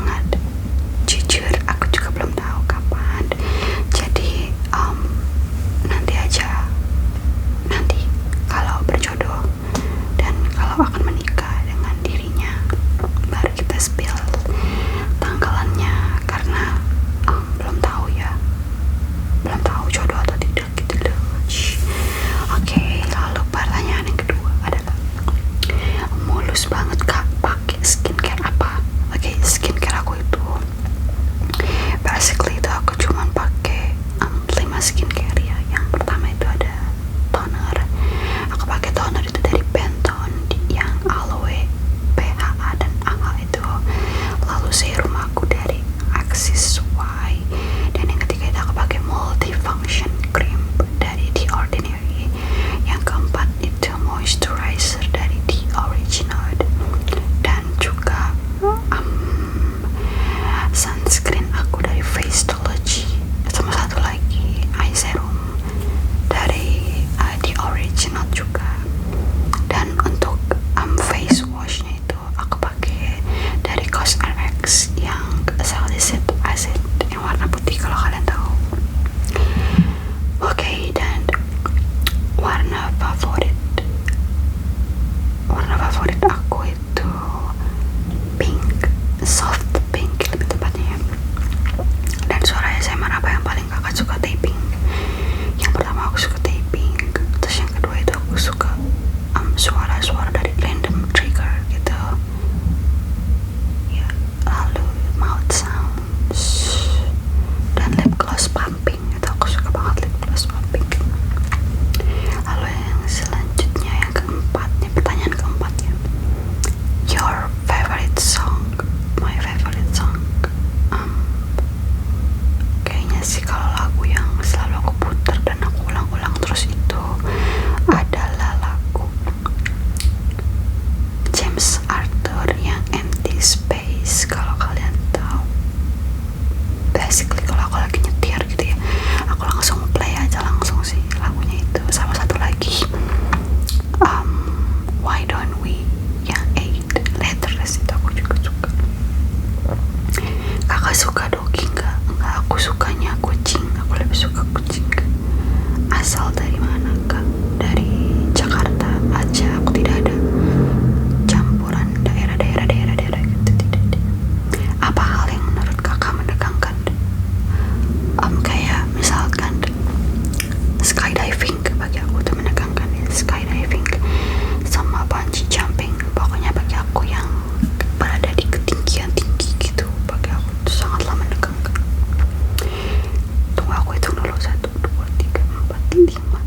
banget. Jujur aku juga belum tahu kapan. Jadi nanti aja, nanti kalau berjodoh dan kalau akan menikah dengan dirinya baru kita spill tanggalannya, karena belum tahu ya, belum tahu jodoh atau tidak gitu loh. Oke, lalu pertanyaan yang kedua adalah mulus banget kak pakai skincare apa? Oke, skincare aku itu basically itu aku cuman pakai 5 skincare ya. Yang pertama itu ada toner. Aku pakai toner itu dari Pantone yang aloe, PHA dan AHA itu. Lalu serum aku dari Axis Y, dan yang ketiga itu aku pakai multifunction cream dari The Ordinary. Yang keempat itu moisturizer dari The Original, dan juga sunscreen aku dari Faceology, sama satu lagi eye serum dari The Original juga. Dan untuk face washnya itu aku pakai dari COSRX yang salicylic acid yang warna putih kalau kalian tahu. Oke, dan warna favorit aku itu pink, soft pink lebih tepatnya. Dan suara ASMR apa yang paling kakak suka? Tapping. Yang pertama aku suka tapping, terus yang kedua itu aku suka suara-suara dari random trigger gitu ya, lalu mouth sounds dan lip gloss pumping. Itu aku suka banget lip gloss pumping. Lalu yang selanjutnya, yang keempatnya, pertanyaan keempatnya, your favorite song? My favorite song, kayaknya sih kalau lagu yang selalu aku putar dan aku ulang-ulang terus itu adalah lagu James Arthur yang Empty Space. Kalau kalian tahu, basically kalau aku lagi nyetir gitu ya, aku langsung play aja langsung sih lagunya itu. Sama satu lagi Why Don't We yang 8 Letters itu aku juga suka. Kakak suka Dogi enggak? Enggak, aku sukanya kucing. Aku lebih suka kucing. Asal dari mana kak? Dari Jakarta aja, aku tidak ada campuran daerah gitu, tidak ada. Apa hal yang menurut kakak menegangkan? Kayak misalkan skydiving, bagi aku tuh menegangkan ya. Skydiving sama bungee jumping, pokoknya bagi aku yang berada di ketinggian tinggi gitu, bagi aku tuh sangatlah menegangkan. Tunggu aku hitung dulu, 1, 2, 3, 4, 5,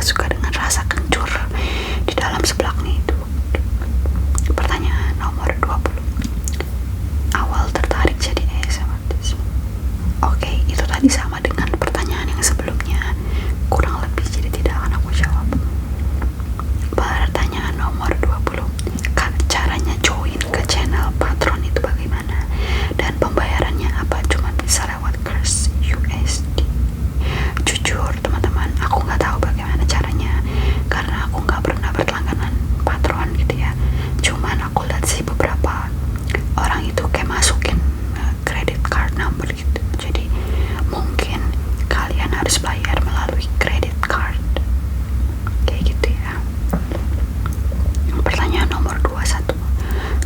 nggak suka dengan rasa kencur di dalam seblaknya itu. Pertanyaan nomor 20. Awal tertarik jadi ASMR artist. Oke, itu tadi sama dengan pertanyaan yang sebelumnya, kurang lebih, jadi tidak akan aku jawab. Pertanyaan nomor 20. Kak, caranya join ke channel Patreon itu bagaimana? Dan pembayarannya apa? Cuma bisa lewat Kers USD. Jujur teman-teman, aku nggak tahu bagaimana caranya, karena aku nggak pernah berlangganan Patreon gitu ya. Cuman aku lihat sih beberapa orang itu kayak masukin credit card number gitu. Jadi mungkin kalian harus bayar melalui credit card kayak gitu ya. Pertanyaan nomor 21.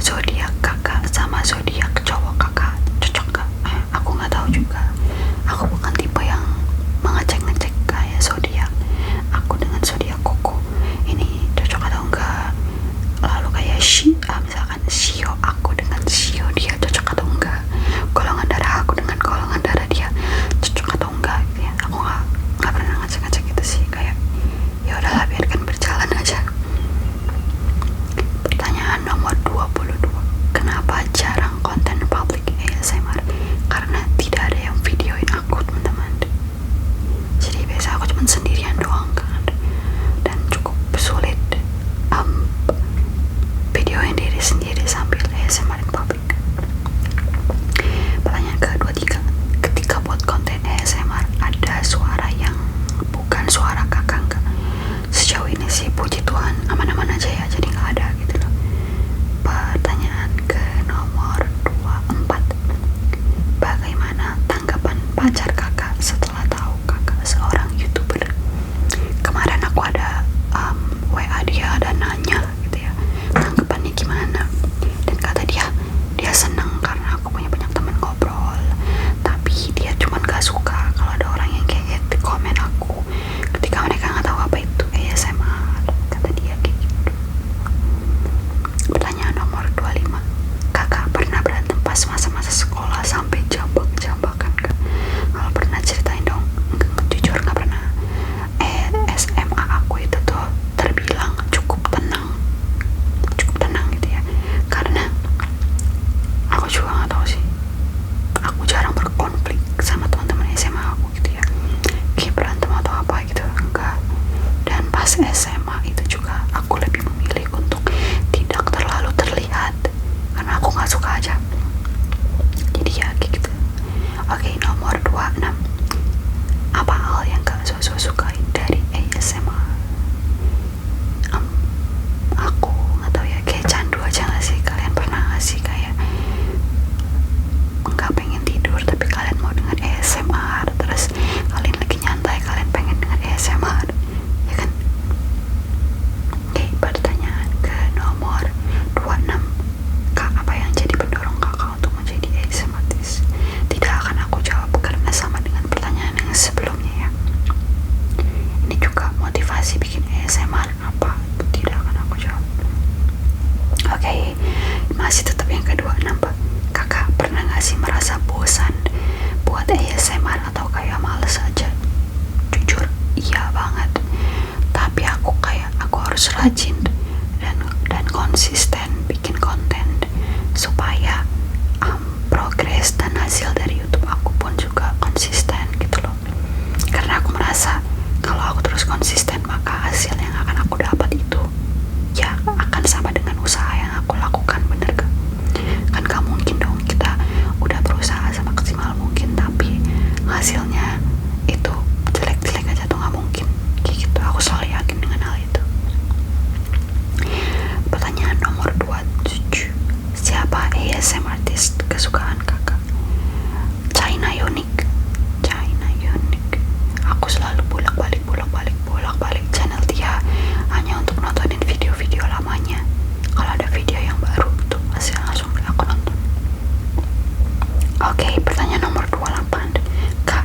Zodiak kakak sama zodiak cowok kakak cocok gak? Aku nggak tahu juga. Aku bukan tipe yang mengecek-ngecek kayak zodiak. Aku dengan zodiak koko ini cocok atau enggak. Lalu kayak misalkan Shio aku dengan Shio dia cocok atau enggak. Golongan darah aku dengan golongan darah dia cocok atau enggak gitu ya. Aku nggak pernah ngecek-ngecek gitu sih, kayak ya udahlah biarkan berjalan aja. Pertanyaan nomor 22. Kenapa jarang konten public ASMR? Karena tidak ada yang videoin aku teman-teman. Jadi biasa aku cuma sendirian doang kan, dan cukup sulit videoin diri sendiri sambil ASMR in public. Pertanyaan ke-23. Ketika buat konten ASMR ada suara yang bukan suara kakak enggak? Sejauh ini sih puji Tuhan aman-aman aja ya, jadi nggak ada gitu loh. Pertanyaan ke nomor 24. Bagaimana tanggapan pacar kakak setelah tahu kakak seorang YouTuber? Kemarin aku ada WA dia dan nanya gitu ya, tanggapannya gimana, dan kata dia seneng karena aku punya banyak teman ngobrol, tapi dia cuman gak suka kalau ada orang yang kayak di komen aku ketika mereka nggak tahu apa itu ASMR, kata dia kayak gitu. Pertanyaan nomor 25. Kakak pernah berantem pas masa-masa sekolah sampai jambak-jambakan kak? Kalau pernah ceritain dong. Jujur nggak pernah. SMA aku itu tuh terbilang cukup tenang gitu ya, karena aku juga nggak tahu sih, aku jarang berkonflik sama teman-teman SMA aku gitu ya, kayak berantem atau apa gitu enggak. Dan pas SMA itu juga aku lebih memilih untuk tidak terlalu terlihat karena aku nggak suka aja, jadi ya kayak gitu. Oke, nomor 26. Apa hal yang gak sukain dari ASMR? Aku nggak tahu ya, kayak candu aja nggak sih? Kalian pernah nggak sih kayak nggak pengen tidur tapi kalian mau dengar ASMR, terus kalian lagi nyantai kalian pengen dengar ASMR, ya kan? Oke, pertanyaan ke nomor 26. Kak, apa yang jadi pendorong kakak untuk menjadi ASMR artist? Tidak akan aku jawab karena sama dengan pertanyaan yang sebelumnya ya. Ini juga motivasi bikin ASMR apa? Tidak akan aku jawab. Oke, masih tetap yang kedua. Nampak kakak pernah gak sih merasa bosan buat ASMR atau kayak males aja? Jujur iya banget, tapi aku harus rajin dan konsisten bikin konten supaya progres dan hasil dari YouTube aku pun juga konsisten gitu loh. Karena aku merasa kalau aku terus konsisten maka hasil yang akan aku dapat itu ya akan sama dengan usaha yang aku lakukan, bener gak? Kan gak mungkin dong kita udah berusaha semaksimal mungkin tapi hasilnya itu jelek-jelek aja, tuh gak mungkin kayak gitu. Aku selalu yakin dengan hal itu. Pertanyaan nomor 27. Siapa ASMR artist kesukaan kakak? China Unique. Aku selalu bolak-balik channel dia hanya untuk nontonin video-video lamanya. Kalau ada video yang baru tuh pasti langsung aku nonton. Oke, pertanyaan nomor 28. Kak,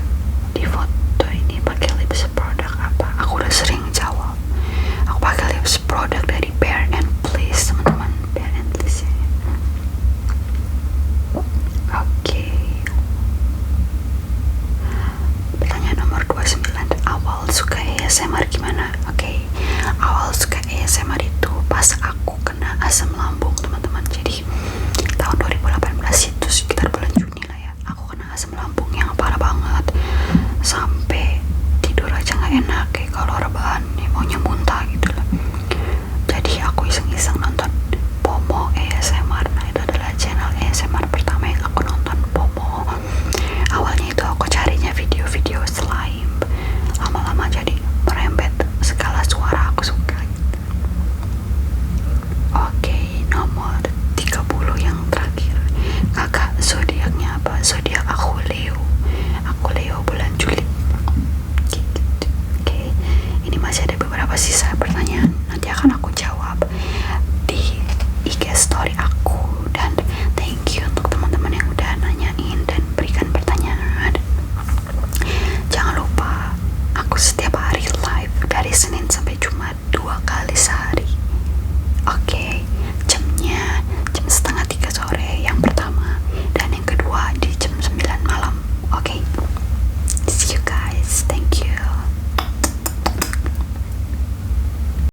di foto ini pakai lips produk apa? Aku udah sering jawab. Aku pakai lips produk dari